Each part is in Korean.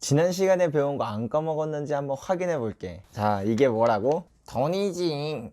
지난 시간에 배운 거 안 까먹었는지 한번 확인해 볼게. 자, 이게 뭐라고? 돈이지.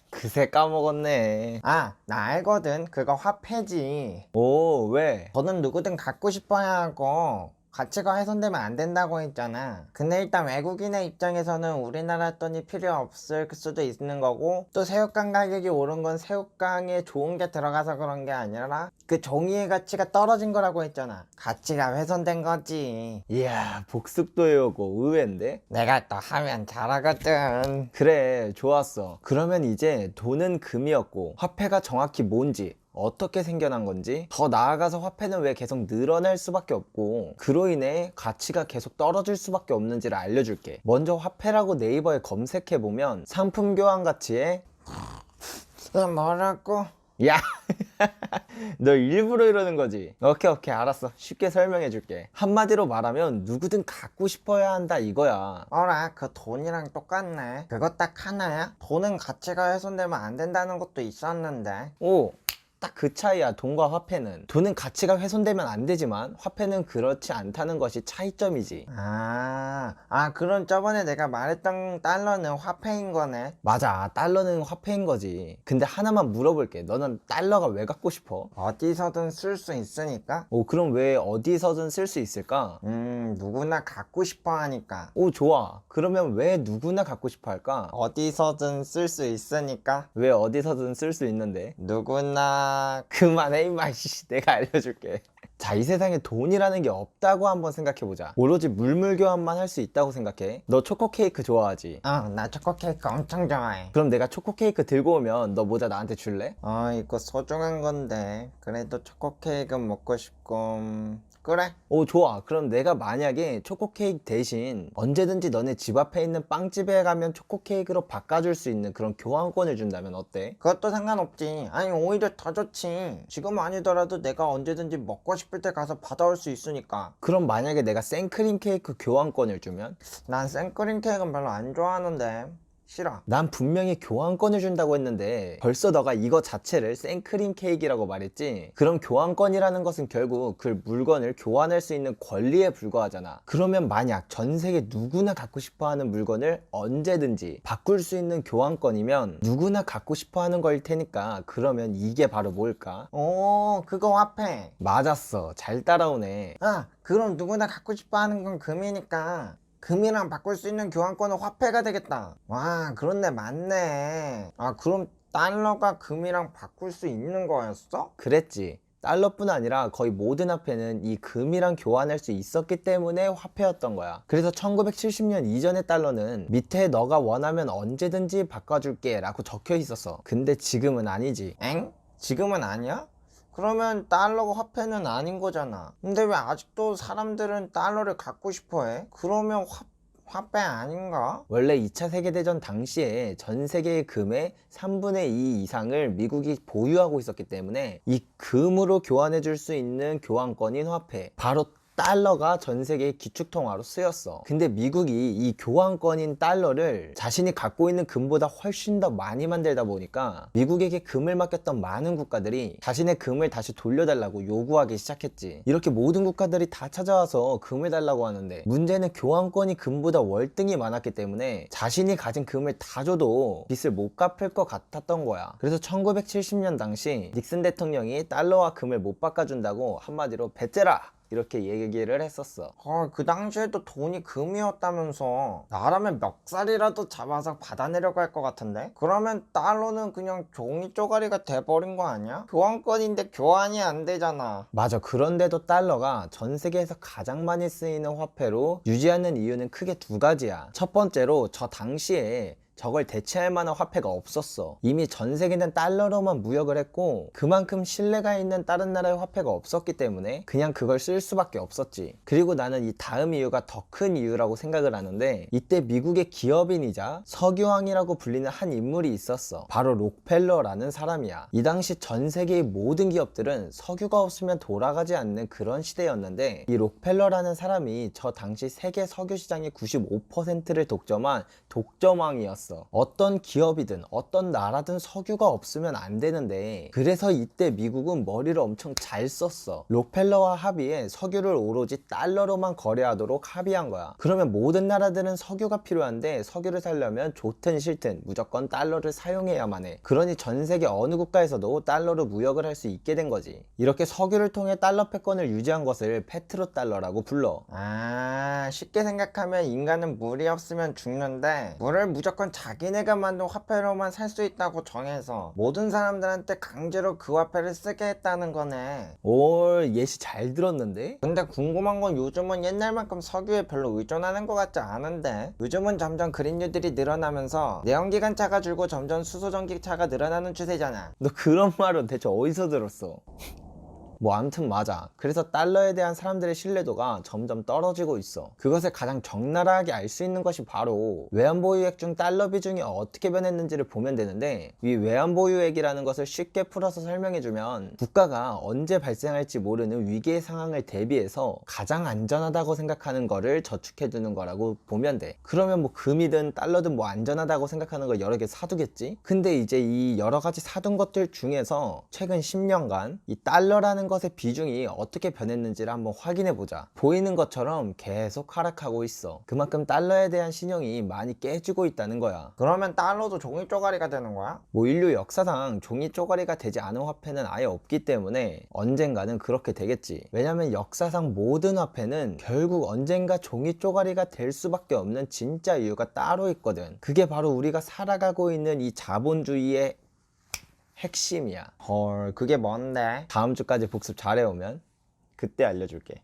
그새 까먹었네. 아, 나 알거든. 그거 화폐지. 오, 왜? 돈은 누구든 갖고 싶어야 하고 가치가 훼손되면 안 된다고 했잖아. 근데 일단 외국인의 입장에서는 우리나라 돈이 필요 없을 수도 있는 거고, 또 새우깡 가격이 오른 건 새우깡에 좋은 게 들어가서 그런 게 아니라 그 종이의 가치가 떨어진 거라고 했잖아. 가치가 훼손된 거지. 이야, 복습도 외우고 의외인데? 내가 또 하면 잘하거든. 그래, 좋았어. 그러면 이제 돈은 금이었고 화폐가 정확히 뭔지, 어떻게 생겨난 건지, 더 나아가서 화폐는 왜 계속 늘어날 수밖에 없고 그로 인해 가치가 계속 떨어질 수밖에 없는지를 알려줄게. 먼저 화폐라고 네이버에 검색해보면 상품 교환 가치에 뭐라고? 야, 너 일부러 이러는 거지? 오케이, 알았어. 쉽게 설명해줄게. 한마디로 말하면 누구든 갖고 싶어야 한다 이거야. 어라, 그 돈이랑 똑같네. 그거 딱 하나야? 돈은 가치가 훼손되면 안 된다는 것도 있었는데. 오, 딱 그 차이야. 돈과 화폐는. 돈은 가치가 훼손되면 안 되지만 화폐는 그렇지 않다는 것이 차이점이지. 그럼 저번에 내가 말했던 달러는 화폐인 거네. 맞아, 달러는 화폐인 거지. 근데 하나만 물어볼게. 너는 달러가 왜 갖고 싶어? 어디서든 쓸 수 있으니까. 오, 그럼 왜 어디서든 쓸 수 있을까? 누구나 갖고 싶어 하니까. 오, 좋아. 그러면 왜 누구나 갖고 싶어 할까? 어디서든 쓸 수 있으니까. 왜 어디서든 쓸 수 있는데? 누구나. 그만해 임마. 씨, 내가 알려줄게. 자, 이 세상에 돈이라는 게 없다고 한번 생각해보자. 오로지 물물 교환만 할 수 있다고 생각해. 너 초코 케이크 좋아하지? 나 초코 케이크 엄청 좋아해. 그럼 내가 초코 케이크 들고 오면 너 모자 나한테 줄래? 이거 소중한 건데. 그래도 초코 케이크 먹고 싶고. 그래. 오, 좋아. 그럼 내가 만약에 초코 케이크 대신 언제든지 너네 집 앞에 있는 빵집에 가면 초코 케이크로 바꿔줄 수 있는 그런 교환권을 준다면 어때? 그것도 상관없지. 아니, 오히려 더 좋지. 지금 아니더라도 내가 언제든지 먹고 싶을 때 가서 받아올 수 있으니까. 그럼 만약에 내가 생크림 케이크 교환권을 주면? 난 생크림 케이크는 별로 안 좋아하는데. 싫어. 난 분명히 교환권을 준다고 했는데 벌써 너가 이거 자체를 생크림 케이크라고 말했지? 그럼 교환권이라는 것은 결국 그 물건을 교환할 수 있는 권리에 불과하잖아. 그러면 만약 전 세계 누구나 갖고 싶어하는 물건을 언제든지 바꿀 수 있는 교환권이면 누구나 갖고 싶어하는 거일 테니까 그러면 이게 바로 뭘까? 그거 화폐. 맞았어. 잘 따라오네. 그럼 누구나 갖고 싶어 하는 건 금이니까 금이랑 바꿀 수 있는 교환권은 화폐가 되겠다. 와, 그렇네, 맞네. 그럼 달러가 금이랑 바꿀 수 있는 거였어? 그랬지. 달러뿐 아니라 거의 모든 화폐는 이 금이랑 교환할 수 있었기 때문에 화폐였던 거야. 그래서 1970년 이전의 달러는 밑에 너가 원하면 언제든지 바꿔줄게 라고 적혀 있었어. 근데 지금은 아니지. 엥? 지금은 아니야? 그러면 달러가 화폐는 아닌 거잖아. 근데 왜 아직도 사람들은 달러를 갖고 싶어 해? 그러면 화폐 아닌가? 원래 2차 세계대전 당시에 전 세계의 금의 3분의 2 이상을 미국이 보유하고 있었기 때문에 이 금으로 교환해 줄 수 있는 교환권인 화폐, 바로 달러가 전 세계의 기축통화로 쓰였어. 근데 미국이 이 교환권인 달러를 자신이 갖고 있는 금보다 훨씬 더 많이 만들다 보니까 미국에게 금을 맡겼던 많은 국가들이 자신의 금을 다시 돌려달라고 요구하기 시작했지. 이렇게 모든 국가들이 다 찾아와서 금을 달라고 하는데 문제는 교환권이 금보다 월등히 많았기 때문에 자신이 가진 금을 다 줘도 빚을 못 갚을 것 같았던 거야. 그래서 1970년 당시 닉슨 대통령이 달러와 금을 못 바꿔준다고 한마디로 배째라 이렇게 얘기를 했었어. 그 당시에도 돈이 금이었다면서. 나라면 멱살이라도 잡아서 받아내려고 할 것 같은데? 그러면 달러는 그냥 종이 쪼가리가 돼버린 거 아니야? 교환권인데 교환이 안 되잖아. 맞아. 그런데도 달러가 전 세계에서 가장 많이 쓰이는 화폐로 유지하는 이유는 크게 두 가지야. 첫 번째로 저 당시에 저걸 대체할 만한 화폐가 없었어. 이미 전 세계는 달러로만 무역을 했고 그만큼 신뢰가 있는 다른 나라의 화폐가 없었기 때문에 그냥 그걸 쓸 수밖에 없었지. 그리고 나는 이 다음 이유가 더 큰 이유라고 생각을 하는데 이때 미국의 기업인이자 석유왕이라고 불리는 한 인물이 있었어. 바로 록펠러라는 사람이야. 이 당시 전 세계의 모든 기업들은 석유가 없으면 돌아가지 않는 그런 시대였는데 이 록펠러라는 사람이 저 당시 세계 석유 시장의 95%를 독점한 독점왕이었어. 왔어. 어떤 기업이든 어떤 나라든 석유가 없으면 안 되는데, 그래서 이때 미국은 머리를 엄청 잘 썼어. 록펠러와 합의에 석유를 오로지 달러로만 거래하도록 합의한 거야. 그러면 모든 나라들은 석유가 필요한데 석유를 사려면 좋든 싫든 무조건 달러를 사용해야만 해. 그러니 전 세계 어느 국가에서도 달러로 무역을 할 수 있게 된 거지. 이렇게 석유를 통해 달러 패권을 유지한 것을 페트로 달러라고 불러. 아, 쉽게 생각하면 인간은 물이 없으면 죽는데 물을 무조건 자기네가 만든 화폐로만 살 수 있다고 정해서 모든 사람들한테 강제로 그 화폐를 쓰게 했다는 거네. 올 예시 잘 들었는데? 근데 궁금한 건 요즘은 옛날만큼 석유에 별로 의존하는 것 같지 않은데, 요즘은 점점 그린뉴들이 늘어나면서 내연기관차가 줄고 점점 수소전기차가 늘어나는 추세잖아. 너 그런 말은 대체 어디서 들었어? 뭐 아무튼 맞아. 그래서 달러에 대한 사람들의 신뢰도가 점점 떨어지고 있어. 그것을 가장 적나라하게 알 수 있는 것이 바로 외환보유액 중 달러 비중이 어떻게 변했는지를 보면 되는데, 이 외환보유액이라는 것을 쉽게 풀어서 설명해주면, 국가가 언제 발생할지 모르는 위기의 상황을 대비해서 가장 안전하다고 생각하는 거를 저축해두는 거라고 보면 돼. 그러면 뭐 금이든 달러든 뭐 안전하다고 생각하는 걸 여러 개 사두겠지? 근데 이제 이 여러 가지 사둔 것들 중에서 최근 10년간 이 달러라는 것의 비중이 어떻게 변했는지를 한번 확인해 보자. 보이는 것처럼 계속 하락하고 있어. 그만큼 달러에 대한 신용이 많이 깨지고 있다는 거야. 그러면 달러도 종이 쪼가리가 되는 거야? 뭐 인류 역사상 종이 쪼가리가 되지 않은 화폐는 아예 없기 때문에 언젠가는 그렇게 되겠지. 왜냐면 역사상 모든 화폐는 결국 언젠가 종이 쪼가리가 될 수밖에 없는 진짜 이유가 따로 있거든. 그게 바로 우리가 살아가고 있는 이 자본주의의 핵심이야. 헐, 그게 뭔데? 다음 주까지 복습 잘해오면 그때 알려줄게.